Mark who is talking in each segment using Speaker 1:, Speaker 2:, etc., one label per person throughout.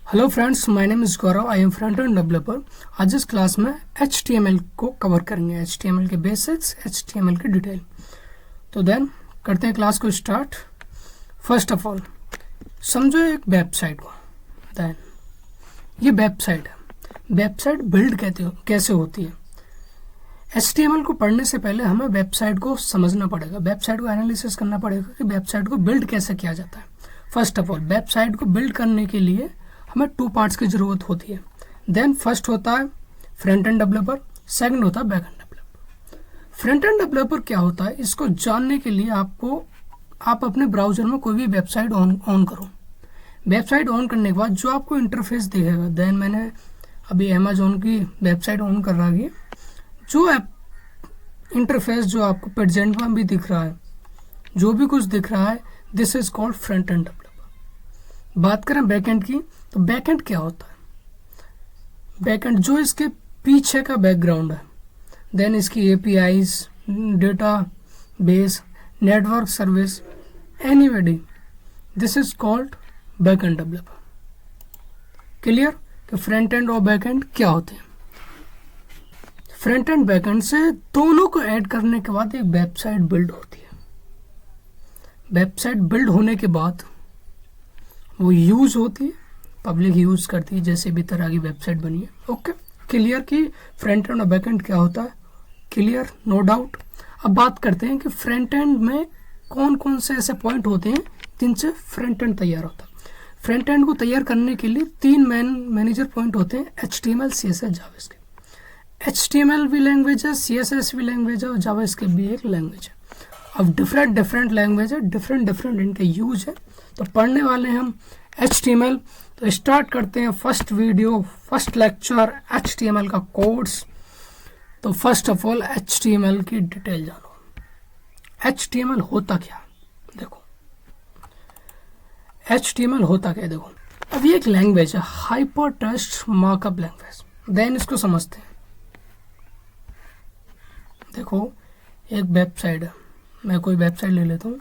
Speaker 1: Hello friends, my name is Gaurav. I am front end developer. आज इस class में HTML को cover करेंगे, HTML के बेसिक्स, HTML की डिटेल। तो देन करते हैं क्लास को स्टार्ट। फर्स्ट ऑफ ऑल समझो एक वेबसाइट को। देन ये वेबसाइट है। वेबसाइट बिल्ड कैसे होती है। HTML को पढ़ने से पहले हमें वेबसाइट को समझना पड़ेगा, वेबसाइट को एनालिसिस करना पड़ेगा कि वेबसाइट को बिल्ड कैसे किया जाता है। फर्स्ट ऑफ ऑल वेबसाइट को बिल्ड करने के लिए हमें 2 पार्ट्स की ज़रूरत होती है। देन फर्स्ट होता है फ्रंट एंड डेवलपर, सेकंड होता है back end developer. Front end developer क्या होता है, इसको जानने के लिए आप अपने ब्राउज़र में कोई भी वेबसाइट ऑन करो। वेबसाइट ऑन करने के बाद जो आपको इंटरफेस दिखेगा, देन मैंने अभी अमेजोन की वेबसाइट ऑन कर रखी है। जो इंटरफेस जो आपको प्रेजेंट में भी दिख रहा है, जो भी कुछ दिख रहा है, this is called front end developer. बात करें बैकएंड की, तो बैकएंड क्या होता है। बैकएंड जो इसके पीछे का बैकग्राउंड है, देन इसकी APIs, data base, network service, anybody, this is called backend developer. Clear कि फ्रंट एंड और बैकएंड क्या होते हैं। फ्रंट एंड बैकएंड से दोनों को ऐड करने के बाद एक वेबसाइट बिल्ड होती है। वेबसाइट बिल्ड होने के बाद वो यूज होती है, पब्लिक यूज करती है, जैसे भी तरह की वेबसाइट बनी है। ओके, क्लियर कि फ्रंट एंड और बैक एंड क्या होता है। Clear, no doubt. अब बात करते हैं कि फ्रंट एंड में कौन कौन से ऐसे पॉइंट होते हैं जिनसे फ्रंट एंड तैयार होता है। फ्रंट एंड को तैयार करने के लिए 3 मैनेजर पॉइंट होते हैं, HTML, CSS, जावास्क्रिप्ट। HTML भी लैंग्वेज है, CSS भी लैंग्वेज है और जावास्क्रिप्ट भी एक लैंग्वेज है। अब डिफरेंट लैंग्वेज है, डिफरेंट इनके यूज है। तो पढ़ने वाले हम HTML। तो स्टार्ट करते हैं first video, first lecture, HTML का कोर्स। तो फर्स्ट ऑफ ऑल HTML की डिटेल जानो। HTML होता क्या, देखो HTML होता क्या, देखो। अब ये एक लैंग्वेज है, hypertext markup language. Then इसको समझते हैं। देखो एक वेबसाइट है, मैं कोई वेबसाइट ले लेता हूँ,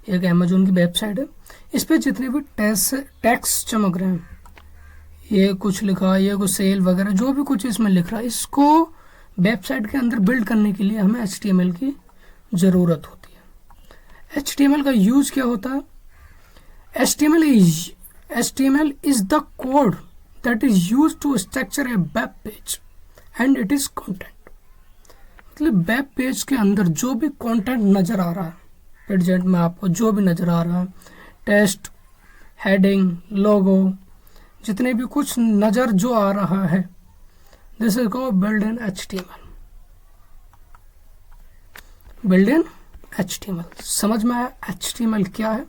Speaker 1: एक अमेजोन की वेबसाइट है। इस पे जितने भी टैक्स चमक रहे हैं, ये कुछ लिखा है, ये कुछ सेल वगैरह, जो भी कुछ इसमें लिख रहा है, इसको वेबसाइट के अंदर बिल्ड करने के लिए हमें HTML की ज़रूरत होती है। HTML का यूज क्या होता है। HTML is the code that is use to structure a web page and it is content. मतलब वेब पेज के अंदर जो भी कंटेंट नज़र आ रहा है, प्रेजेंट में आपको जो भी नज़र आ रहा है, टेक्स्ट, हेडिंग, लोगो, जितने भी कुछ नज़र जो आ रहा है, this is called build in HTML। Build in HTML। समझ में आया HTML क्या है,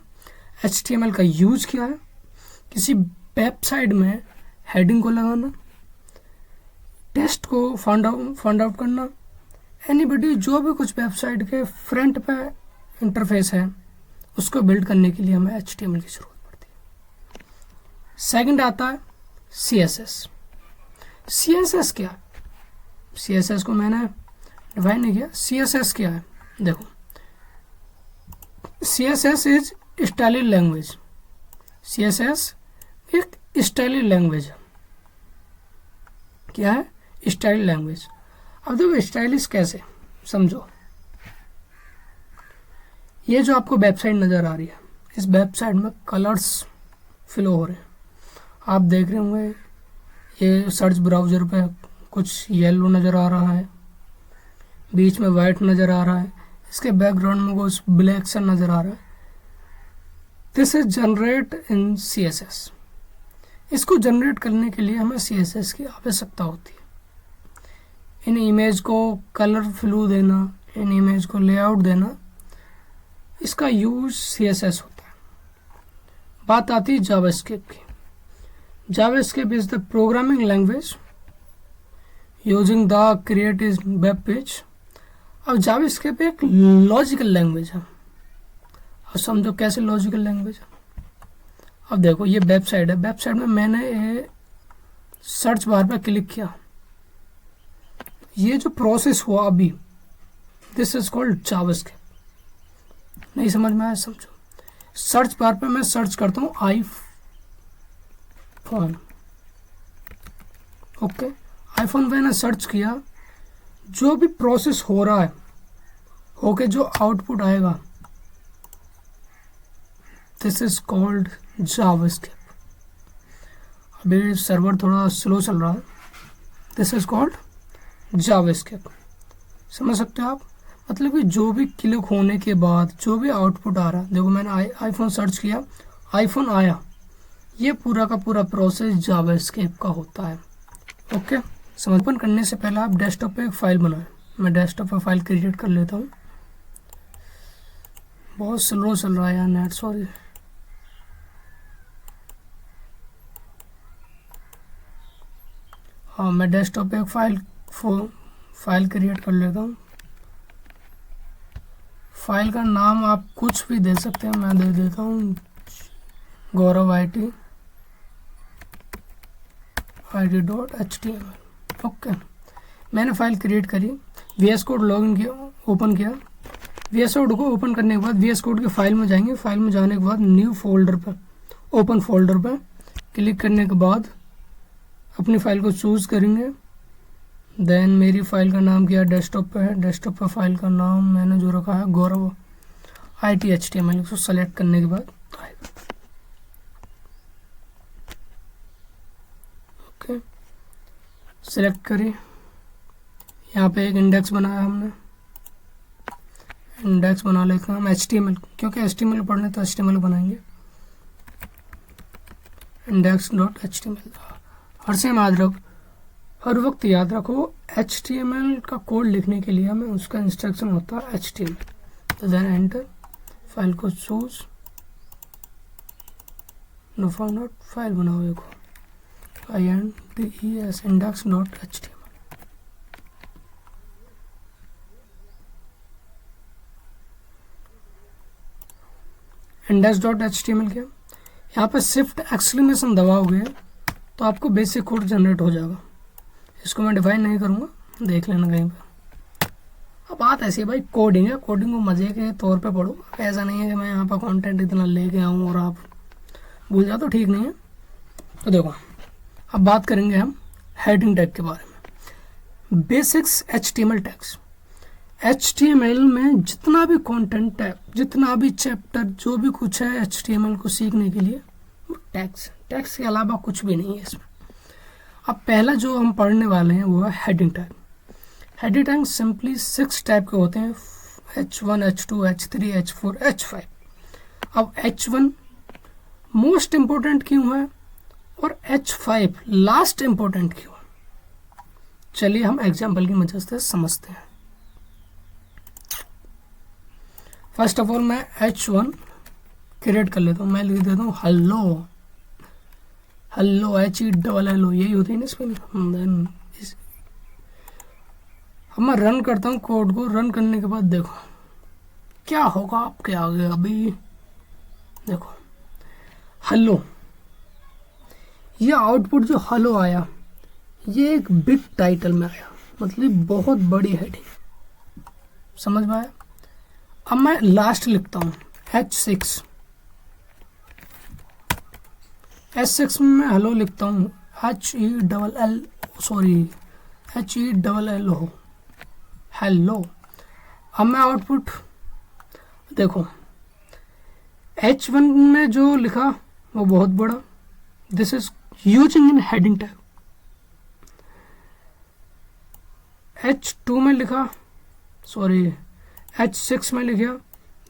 Speaker 1: HTML का यूज क्या है। किसी वेबसाइट में हेडिंग को लगाना, टेक्स्ट को फाइंड आउट करना, एनीबडी, जो भी कुछ वेबसाइट के फ्रंट पे इंटरफेस है, उसको बिल्ड करने के लिए हमें HTML की जरूरत पड़ती है। सेकंड आता है CSS। CSS क्या है, CSS को मैंने डिफाइन नहीं किया। CSS क्या है, देखो CSS is stylish language. CSS एक स्टाइलिश लैंग्वेज है। क्या है, स्टाइलिश लैंग्वेज। अब देखो स्टाइलिश कैसे, समझो। ये जो आपको वेबसाइट नज़र आ रही है, इस वेबसाइट में कलर्स फ्लो हो रहे हैं। आप देख रहे होंगे ये सर्च ब्राउज़र पे कुछ येलो नज़र आ रहा है, बीच में वाइट नज़र आ रहा है, इसके बैकग्राउंड में कुछ ब्लैक सा नज़र आ रहा है। This is generate in CSS। इसको जनरेट करने के लिए हमें CSS की आवश्यकता होती है। इन इमेज को कलर फ्लो देना, इन इमेज को लेआउट देना, इसका यूज CSS होता है। बात आती है जावास्क्रिप्ट की। JavaScript is the programming language using the creative web page. अब जावास्क्रिप्ट एक लॉजिकल लैंग्वेज है। अब समझो कैसे लॉजिकल लैंग्वेज है। अब देखो ये वेबसाइट है, वेबसाइट में मैंने सर्च बार पर क्लिक किया, ये जो प्रोसेस हुआ अभी, दिस इज कॉल्ड जावास्क्रिप्ट। नहीं समझ में आया, समझो। सर्च बार पे मैं सर्च करता हूँ iPhone, ओके, आईफोन मैंने सर्च किया, जो भी प्रोसेस हो रहा है ओके, जो आउटपुट आएगा दिस इज कॉल्ड जावास्क्रिप्ट। अभी सर्वर थोड़ा स्लो चल रहा है, दिस इज कॉल्ड जावास्क्रिप्ट। समझ सकते हो आप, मतलब कि जो भी क्लिक होने के बाद जो भी आउटपुट आ रहा है, देखो मैंने आईफोन सर्च किया, आईफोन आया, ये पूरा का पूरा प्रोसेस जावास्क्रिप्ट का होता है। ओके, समर्पण करने से पहले आप डेस्कटॉप पे एक फाइल बनाएं। मैं डेस्कटॉप पे फाइल क्रिएट कर लेता हूँ। बहुत स्लो चल रहा है यार नेट, सॉरी। हाँ, मैं डेस्कटॉप पे एक फाइल क्रिएट कर लेता हूँ। फाइल का नाम आप कुछ भी दे सकते हैं, मैं दे देता हूँ गौरव IT.html। ओके, मैंने फाइल क्रिएट करी, VS कोड लॉगिन किया, ओपन किया। VS कोड को ओपन करने के बाद VS कोड के फाइल में जाएंगे। फाइल में जाने के बाद न्यू फोल्डर पर, ओपन फोल्डर पर क्लिक करने के बाद अपनी फाइल को चूज़ करेंगे। देन मेरी फाइल का नाम क्या डेस्कटॉप पे है, डेस्कटॉप पर फाइल का नाम मैंने जो रखा है गौरव IT.html। उसको सेलेक्ट करने के बाद ओके, सेलेक्ट करिए। यहाँ पे एक इंडेक्स बनाया हमने, इंडेक्स बना लेते हैं हम HTML, क्योंकि HTML पढ़ने तो HTML बनाएंगे, index.html। हर वक्त याद रखो HTML का कोड लिखने के लिए हमें उसका इंस्ट्रक्शन होता है HTML। तो देन एंटर, फाइल को choose, no found out, file बनाओ, देखो INDEX index.html। index.html क्या, यहाँ पे शिफ्ट एक्सक्लेमेशन दबाओगे तो आपको बेसिक कोड जनरेट हो जाएगा। इसको मैं डिफाइन नहीं करूँगा, देख लेना कहीं पे। अब बात ऐसी है भाई, कोडिंग है, कोडिंग को मज़े के तौर पे पढ़ो। ऐसा नहीं है कि मैं यहाँ पर कंटेंट इतना लेके आऊँ और आप भूल जाओ, तो ठीक नहीं है। तो देखो, अब बात करेंगे हम हेडिंग टैग के बारे में। Basics HTML tags. HTML में जितना भी कंटेंट है, जितना भी चैप्टर, जो भी कुछ है HTML को सीखने के लिए, वो टैग्स के अलावा कुछ भी नहीं है इसमें। अब पहला जो हम पढ़ने वाले हैं वो है heading tag. Heading tag simply 6 type के होते हैं, H1, H2, H3, H4, H5। अब H1 मोस्ट इम्पोर्टेंट क्यों है और H5 लास्ट इम्पोर्टेंट क्यों है, चलिए हम एग्जाम्पल की मदद से समझते हैं। फर्स्ट ऑफ ऑल मैं H1 क्रिएट कर लेता हूँ, मैं लिख देता हूँ हेलो, HELLO, यही होती है ना स्पेलिंग। देन अब मैं रन करता हूँ कोड को। रन करने के बाद देखो क्या होगा आपके आगे। अभी देखो हेलो, ये आउटपुट जो हेलो आया, ये एक बिग टाइटल में आया, मतलब बहुत बड़ी हेडिंग, समझ में आया। अब मैं लास्ट लिखता हूँ H6 में मैं हेलो लिखता हूँ, HELLO, हेलो। अब मैं आउटपुट देखो, H1 में जो लिखा वो बहुत बड़ा, this is using in heading tag. H2 में लिखा, H6 में लिखा,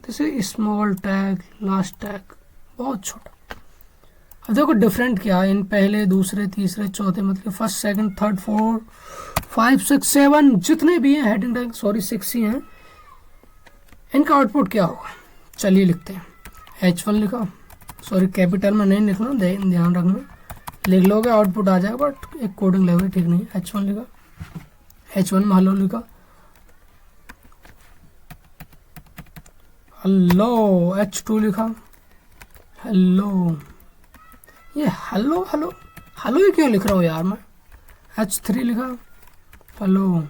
Speaker 1: this is small tag, last tag बहुत छोटा। अब देखो डिफरेंट क्या है इन पहले, दूसरे, तीसरे, चौथे, मतलब फर्स्ट, सेकंड, थर्ड, 4, 5, 6, 7 जितने भी हैं हेडिंग टैग, 6 ही हैं, इनका आउटपुट क्या होगा, चलिए लिखते हैं। H1 लिखा, कैपिटल में नहीं लिखना, ध्यान रखना, लिख लोगे आउटपुट आ जाएगा, बट एक कोडिंग लेवल ठीक नहीं है। H1 लिखा, H1 में हेलो लिखा, हेलो। H2 लिखा, हेलो। ये हेलो ही क्यों लिख रहा हूँ यार मैं। H3 लिखा, हेलो।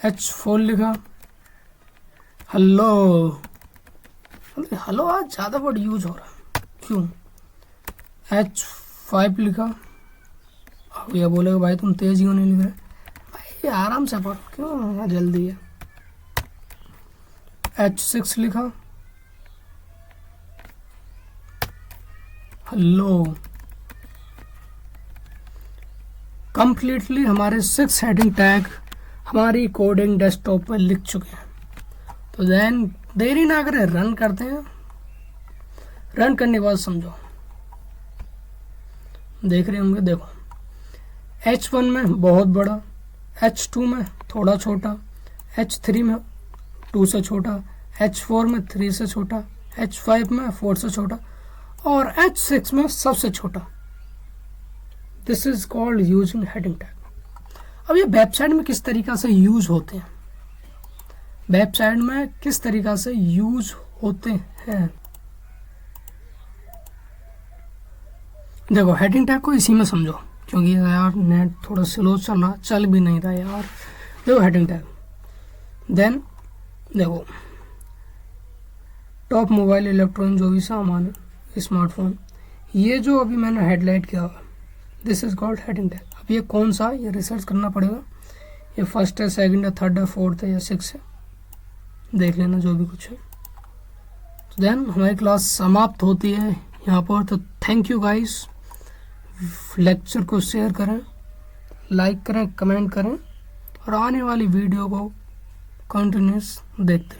Speaker 1: H4 लिखा, हेलो। हेलो आज ज़्यादा वर्ड यूज हो रहा है, क्यों? H5 लिखा। अब ये बोलेगा भाई तुम तेज क्यों नहीं लिख रहे, भाई आराम से पढ़ो, क्यों जल्दी है। H6 लिखा। हेलो, कंप्लीटली हमारे 6 हेडिंग टैग हमारी कोडिंग डेस्कटॉप पर लिख चुके हैं। तो देन देरी ना करें, रन करते हैं। रन करने के बाद समझो, देख रहे होंगे, देखो H1 में बहुत बड़ा, H2 में थोड़ा छोटा, H3 में 2 से छोटा, H4 में 3 से छोटा, H5 में 4 से छोटा और H6 में सबसे छोटा। This is called using heading tag. अब ये वेबसाइट में किस तरीका से यूज होते हैं, वेबसाइट में किस तरीका से यूज होते हैं, देखो हेडिंग टैग को इसी में समझो, क्योंकि यार नेट थोड़ा स्लो चल रहा, चल भी नहीं रहा यार। देखो हेडिंग टैग, देन देखो टॉप मोबाइल इलेक्ट्रॉनिक जो भी सामान है, स्मार्टफोन, ये जो अभी मैंने हेडलाइट किया हुआ, this is called heading tag. अब ये कौन सा, ये रिसर्च करना पड़ेगा, ये फर्स्ट है, सेकंड है, थर्ड है, फोर्थ है या 6 है, देख लेना जो भी कुछ है। तो देन हमारी क्लास समाप्त होती है यहाँ पर। तो थैंक यू गाइस, लेक्चर को शेयर करें, लाइक करें, कमेंट करें और आने वाली वीडियो को कंटिन्यूस देखते रहें।